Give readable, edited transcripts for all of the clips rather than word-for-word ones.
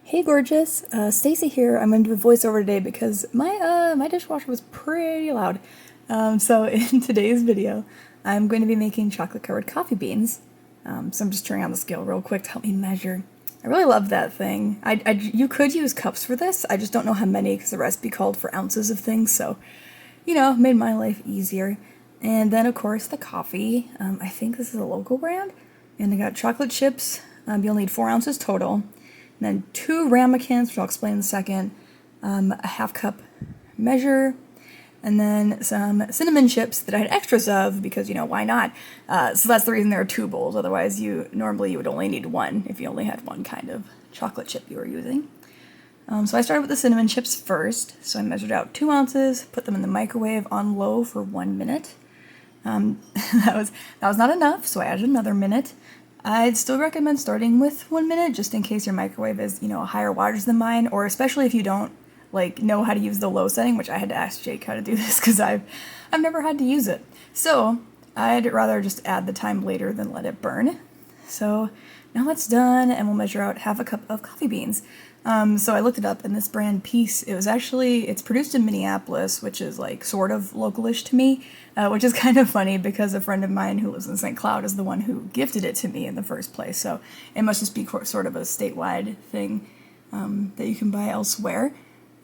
Hey gorgeous, Stacy here. I'm gonna do a voiceover today because my dishwasher was pretty loud. So in today's video, I'm going to be making chocolate covered coffee beans. So I'm just turning on the scale real quick to help me measure. I really love that thing. You could use cups for this. I just don't know how many because the recipe called for ounces of things. So, made my life easier. And then of course the coffee. I think this is a local brand, and I got chocolate chips. You'll need 4 ounces total. And then 2 ramekins, which I'll explain in a second, a half cup measure, and then some cinnamon chips that I had extras of because, why not? So that's the reason there are 2 bowls. Otherwise, normally you would only need 1 if you only had one kind of chocolate chip you were using. So I started with the cinnamon chips first. So I measured out 2 ounces, put them in the microwave on low for 1 minute. That was not enough, so I added another minute. I'd still recommend starting with 1 minute just in case your microwave is, higher wattage than mine, or especially if you don't know how to use the low setting, which I had to ask Jake how to do this because I've never had to use it. So I'd rather just add the time later than let it burn. So now that's done, and we'll measure out half a cup of coffee beans. So I looked it up, and this brand Peace, it's produced in Minneapolis, which is sort of localish to me, which is kind of funny because a friend of mine who lives in St. Cloud is the one who gifted it to me in the first place. So it must just be sort of a statewide thing that you can buy elsewhere.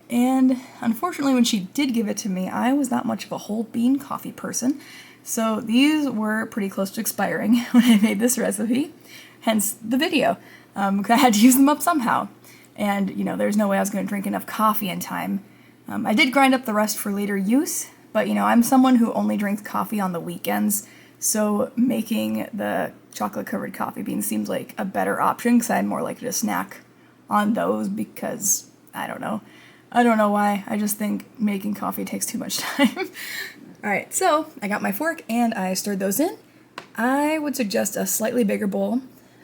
And unfortunately, when she did give it to me, I was not much of a whole bean coffee person. So these were pretty close to expiring when I made this recipe, hence the video. I had to use them up somehow. And, there's no way I was going to drink enough coffee in time. I did grind up the rest for later use, but, I'm someone who only drinks coffee on the weekends, so making the chocolate-covered coffee beans seems like a better option because I'm more likely to snack on those because, I don't know. I don't know why. I just think making coffee takes too much time. Alright, so I got my fork and I stirred those in. I would suggest a slightly bigger bowl,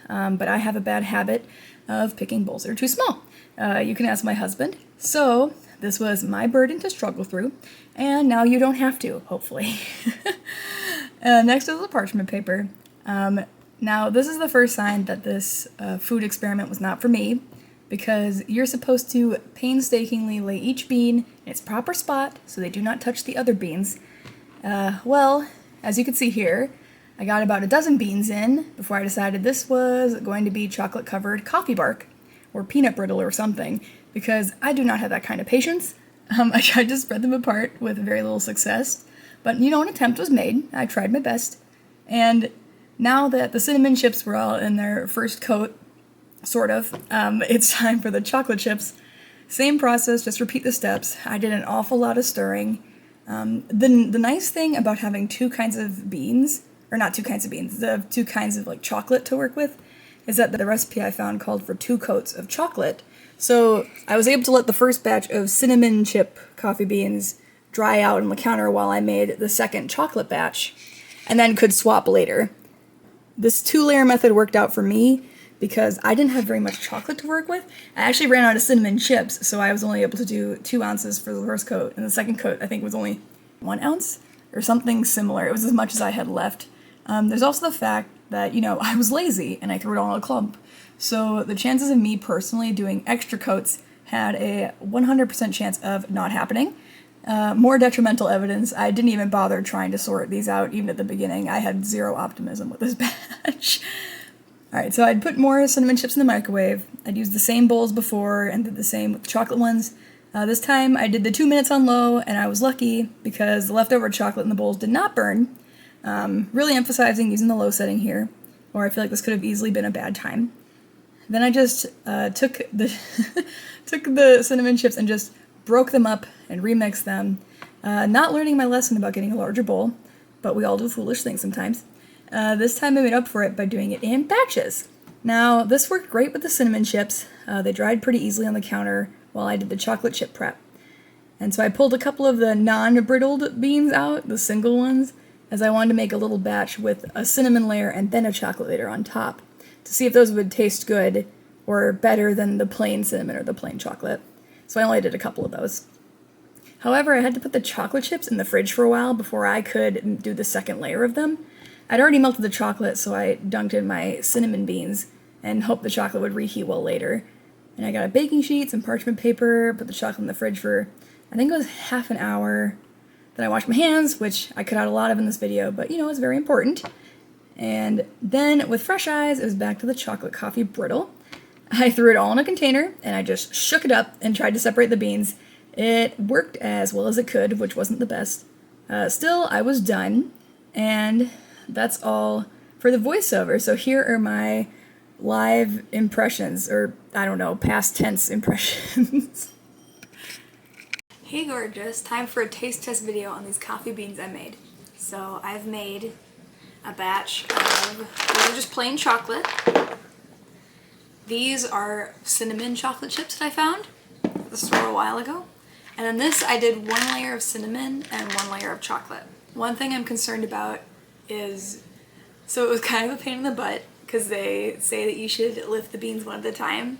but I have a bad habit of picking bowls that are too small. You can ask my husband. So this was my burden to struggle through, and now you don't have to, hopefully. Next is the parchment paper. Now this is the first sign that this food experiment was not for me, because you're supposed to painstakingly lay each bean in its proper spot so they do not touch the other beans. Well, as you can see here, I got about a dozen beans in before I decided this was going to be chocolate-covered coffee bark, or peanut brittle or something, because I do not have that kind of patience. I tried to spread them apart with very little success, but an attempt was made. I tried my best. And now that the cinnamon chips were all in their first coat, sort of, it's time for the chocolate chips. Same process, just repeat the steps. I did an awful lot of stirring. The nice thing about having 2 kinds of beans, or not 2 kinds of beans, the 2 kinds of chocolate to work with, is that the recipe I found called for 2 coats of chocolate. So I was able to let the first batch of cinnamon chip coffee beans dry out on the counter while I made the second chocolate batch, and then could swap later. This 2-layer method worked out for me because I didn't have very much chocolate to work with. I actually ran out of cinnamon chips, so I was only able to do 2 ounces for the first coat, and the second coat I think was only 1 ounce, or something similar. It was as much as I had left. There's also the fact that, I was lazy and I threw it all in a clump. So the chances of me personally doing extra coats had a 100% chance of not happening. More detrimental evidence, I didn't even bother trying to sort these out even at the beginning. I had 0 optimism with this batch. Alright, so I'd put more cinnamon chips in the microwave. I'd used the same bowls before and did the same with the chocolate ones. This time I did the 2 minutes on low, and I was lucky because the leftover chocolate in the bowls did not burn. Really emphasizing using the low setting here, or I feel like this could have easily been a bad time. Then I just took the took the cinnamon chips and just broke them up and remixed them. Not learning my lesson about getting a larger bowl, but we all do foolish things sometimes. This time I made up for it by doing it in batches. Now, this worked great with the cinnamon chips. They dried pretty easily on the counter while I did the chocolate chip prep. And so I pulled a couple of the non-brittled beans out, the single ones, as I wanted to make a little batch with a cinnamon layer and then a chocolate layer on top, to see if those would taste good or better than the plain cinnamon or the plain chocolate. So I only did a couple of those. However, I had to put the chocolate chips in the fridge for a while before I could do the second layer of them. I'd already melted the chocolate, so I dunked in my cinnamon beans and hoped the chocolate would reheat well later. And I got a baking sheet, some parchment paper, put the chocolate in the fridge for, I think it was half an hour. Then I washed my hands, which I cut out a lot of in this video, but you know, it's very important. And then with fresh eyes, it was back to the chocolate coffee brittle. I threw it all in a container and I just shook it up and tried to separate the beans. It worked as well as it could, which wasn't the best. Still, I was done, and that's all for the voiceover. So here are my live impressions, or I don't know, past tense impressions. Hey gorgeous, time for a taste test video on these coffee beans I made. So I've made a batch of, these are just plain chocolate. These are cinnamon chocolate chips that I found at the store a while ago. And then this, I did one layer of cinnamon and one layer of chocolate. One thing I'm concerned about is, so it was kind of a pain in the butt because they say that you should lift the beans one at a time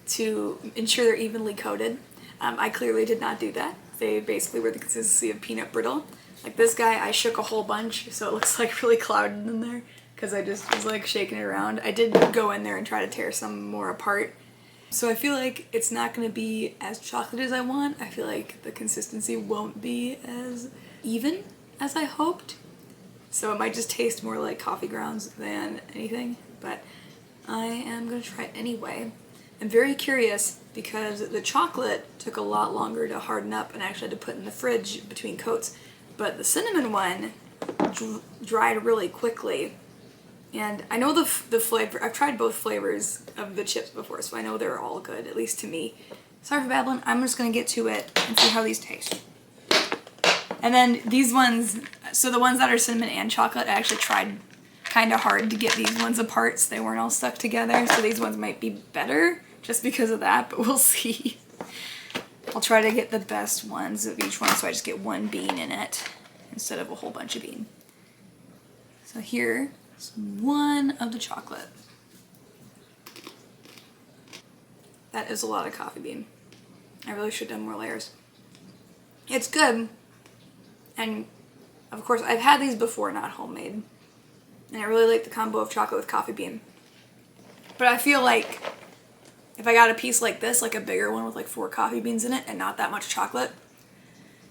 to ensure they're evenly coated. I clearly did not do that. They basically were the consistency of peanut brittle. Like this guy, I shook a whole bunch so it looks like really clouded in there because I just was like shaking it around. I did go in there and try to tear some more apart. So I feel like it's not going to be as chocolate as I want. I feel like the consistency won't be as even as I hoped. So it might just taste more like coffee grounds than anything, but I am going to try it anyway. I'm very curious because the chocolate took a lot longer to harden up and I actually had to put in the fridge between coats, but the cinnamon one dried really quickly. And I know the flavor, I've tried both flavors of the chips before, so I know they're all good, at least to me. Sorry for babbling, I'm just gonna get to it and see how these taste. And then these ones, so the ones that are cinnamon and chocolate, I actually tried kind of hard to get these ones apart so they weren't all stuck together. So these ones might be better just because of that, but we'll see. I'll try to get the best ones of each one so I just get one bean in it instead of a whole bunch of bean. So here, one of the chocolate. That is a lot of coffee bean. I really should have done more layers. It's good, and of course I've had these before, not homemade, and I really like the combo of chocolate with coffee bean. But I feel like if I got a piece like this, like a bigger one with like 4 coffee beans in it and not that much chocolate,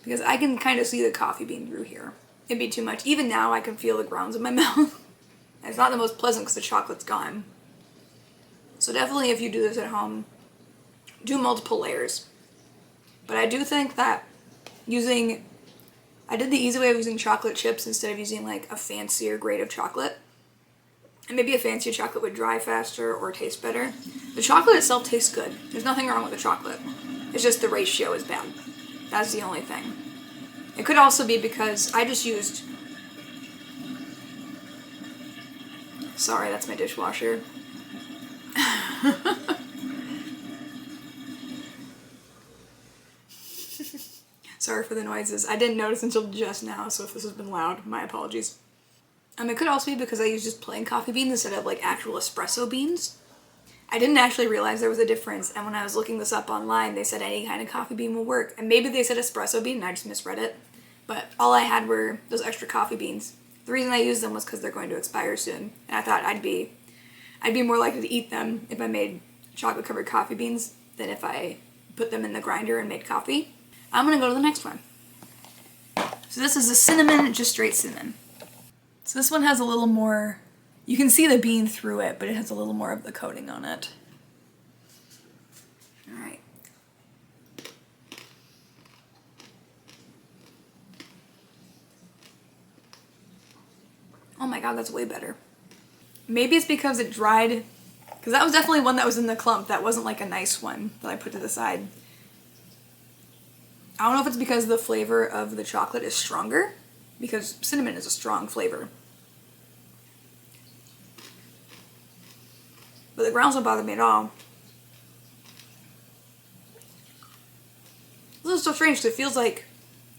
because I can kind of see the coffee bean through here. It'd be too much. Even now I can feel the grounds in my mouth. It's not the most pleasant because the chocolate's gone. So definitely if you do this at home, do multiple layers. But I do think that I did the easy way of using chocolate chips instead of using like a fancier grade of chocolate. And maybe a fancier chocolate would dry faster or taste better. The chocolate itself tastes good. There's nothing wrong with the chocolate. It's just the ratio is bad. That's the only thing. It could also be because I just used... Sorry, that's my dishwasher. Sorry for the noises. I didn't notice until just now, so if this has been loud, my apologies. It could also be because I used just plain coffee beans instead of like actual espresso beans. I didn't actually realize there was a difference, and when I was looking this up online, they said any kind of coffee bean will work. And maybe they said espresso bean and I just misread it. But all I had were those extra coffee beans. The reason I used them was because they're going to expire soon, and I thought I'd be more likely to eat them if I made chocolate covered coffee beans than if I put them in the grinder and made coffee. I'm gonna go to the next one. So this is a cinnamon, just straight cinnamon. So this one has a little more, you can see the bean through it, but it has a little more of the coating on it. All right. Oh my god, that's way better. Maybe it's because it dried, because that was definitely one that was in the clump. That wasn't like a nice one that I put to the side. I don't know if it's because the flavor of the chocolate is stronger, because cinnamon is a strong flavor. But the grounds don't bother me at all. This is so strange because it feels like,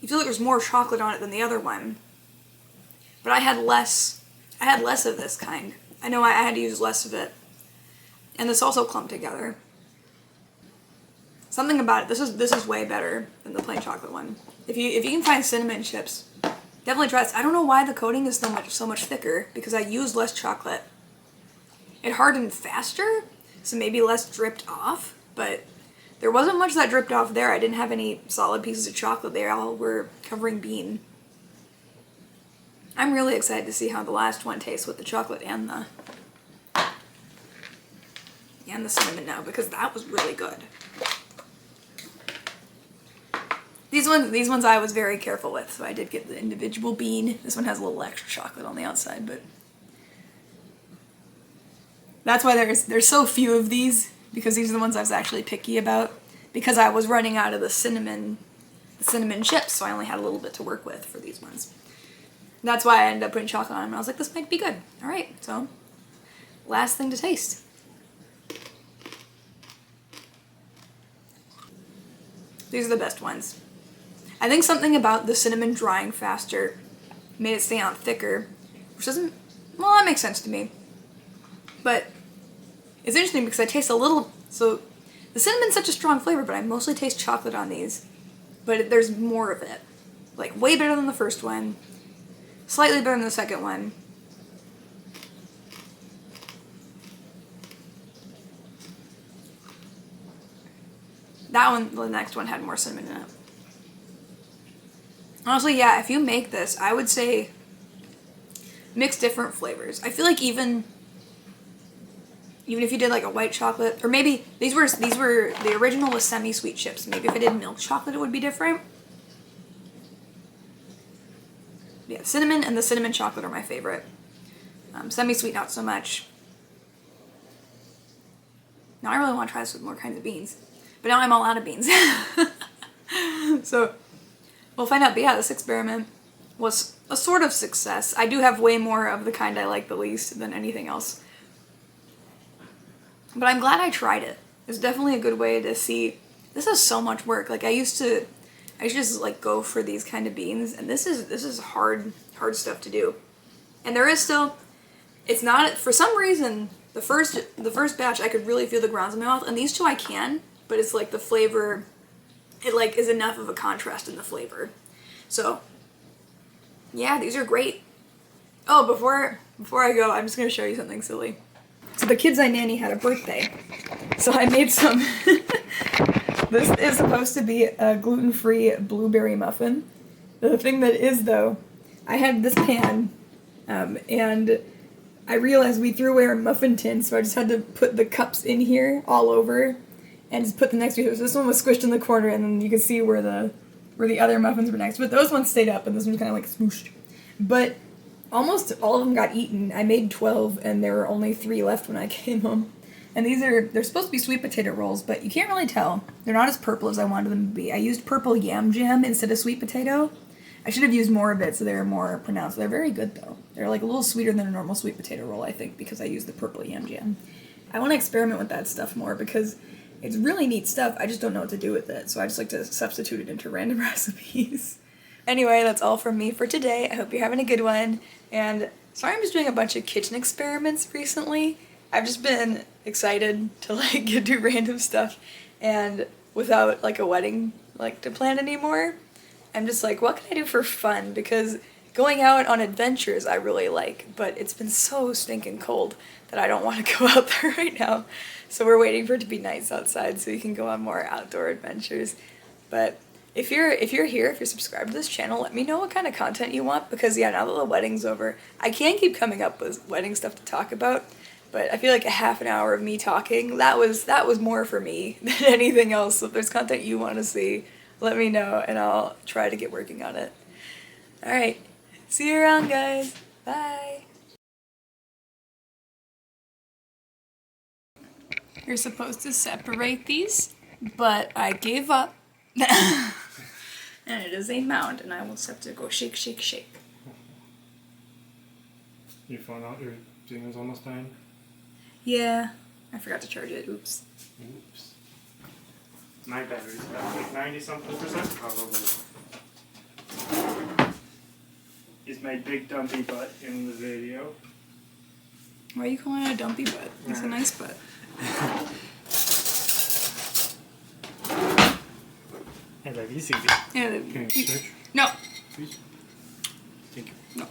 you feel like there's more chocolate on it than the other one. But I had less of this kind. I know I had to use less of it. And this also clumped together. Something about it, this is way better than the plain chocolate one. If you can find cinnamon chips, definitely try this. I don't know why the coating is so much thicker, because I used less chocolate. It hardened faster, so maybe less dripped off. but there wasn't much that dripped off there. I didn't have any solid pieces of chocolate. They all were covering bean. I'm really excited to see how the last one tastes with the chocolate and the cinnamon now, because that was really good. These ones I was very careful with, so I did get the individual bean. This one has a little extra chocolate on the outside, but that's why there's so few of these, because these are the ones I was actually picky about, because I was running out of the cinnamon chips, so I only had a little bit to work with for these ones. That's why I ended up putting chocolate on them, and I was like, this might be good. All right, so last thing to taste. These are the best ones. I think something about the cinnamon drying faster made it stay on thicker, which doesn't, well, that makes sense to me. But it's interesting because I taste a little, so the cinnamon's such a strong flavor, but I mostly taste chocolate on these, but there's more of it. Like way better than the first one, slightly better than the second one. That one, the next one, had more cinnamon in it. Honestly, yeah, if you make this, I would say mix different flavors. I feel like even if you did like a white chocolate, or maybe these were the original was semi-sweet chips. Maybe if I did milk chocolate, it would be different. Yeah, cinnamon and the cinnamon chocolate are my favorite. Semi-sweet, not so much. Now I really want to try this with more kinds of beans, but now I'm all out of beans. So we'll find out. But yeah, this experiment was a sort of success. I do have way more of the kind I like the least than anything else. But I'm glad I tried it. It's definitely a good way to see. This is so much work. Like I used to just like go for these kind of beans, and this is hard stuff to do. And there is still, it's not, for some reason, the first batch I could really feel the grounds in my mouth, and these two I can, but it's like the flavor, it like is enough of a contrast in the flavor. So yeah, these are great. Oh, before I go, I'm just gonna show you something silly. So the kids I nanny had a birthday, so I made some. This is supposed to be a gluten-free blueberry muffin. The thing that is, though, I had this pan, and I realized we threw away our muffin tin, so I just had to put the cups in here all over, and just put them next to each other. So this one was squished in the corner, and then you can see where the other muffins were next. But those ones stayed up, and this one was kind of like smooshed. But almost all of them got eaten. I made 12, and there were only 3 left when I came home. And they're supposed to be sweet potato rolls, but you can't really tell. They're not as purple as I wanted them to be. I used purple yam jam instead of sweet potato. I should have used more of it so they were more pronounced. They're very good, though. They're like a little sweeter than a normal sweet potato roll, I think, because I used the purple yam jam. I want to experiment with that stuff more because it's really neat stuff. I just don't know what to do with it, so I just like to substitute it into random recipes. Anyway, that's all from me for today. I hope you're having a good one. And sorry I'm just doing a bunch of kitchen experiments recently. I've just been excited to like do random stuff, and without like a wedding like to plan anymore, I'm just like, what can I do for fun? Because going out on adventures I really like, but it's been so stinking cold that I don't want to go out there right now. So we're waiting for it to be nice outside so you can go on more outdoor adventures. But if you're here, if you're subscribed to this channel, let me know what kind of content you want, because yeah, now that the wedding's over, I can't keep coming up with wedding stuff to talk about. But I feel like a half an hour of me talking, that was more for me than anything else. So if there's content you want to see, let me know and I'll try to get working on it. Alright, see you around, guys. Bye. You're supposed to separate these, but I gave up. And it is a mound, and I will just have to go shake, shake, shake. Your phone out, your thing is almost dying? Yeah, I forgot to charge it. Oops. Oops. My battery's about like 90-something%, probably. Is my big dumpy butt in the video? Why are you calling it a dumpy butt? It's a nice butt. I love you, Susie. Yeah, Can you switch? No. Please? Thank you. No.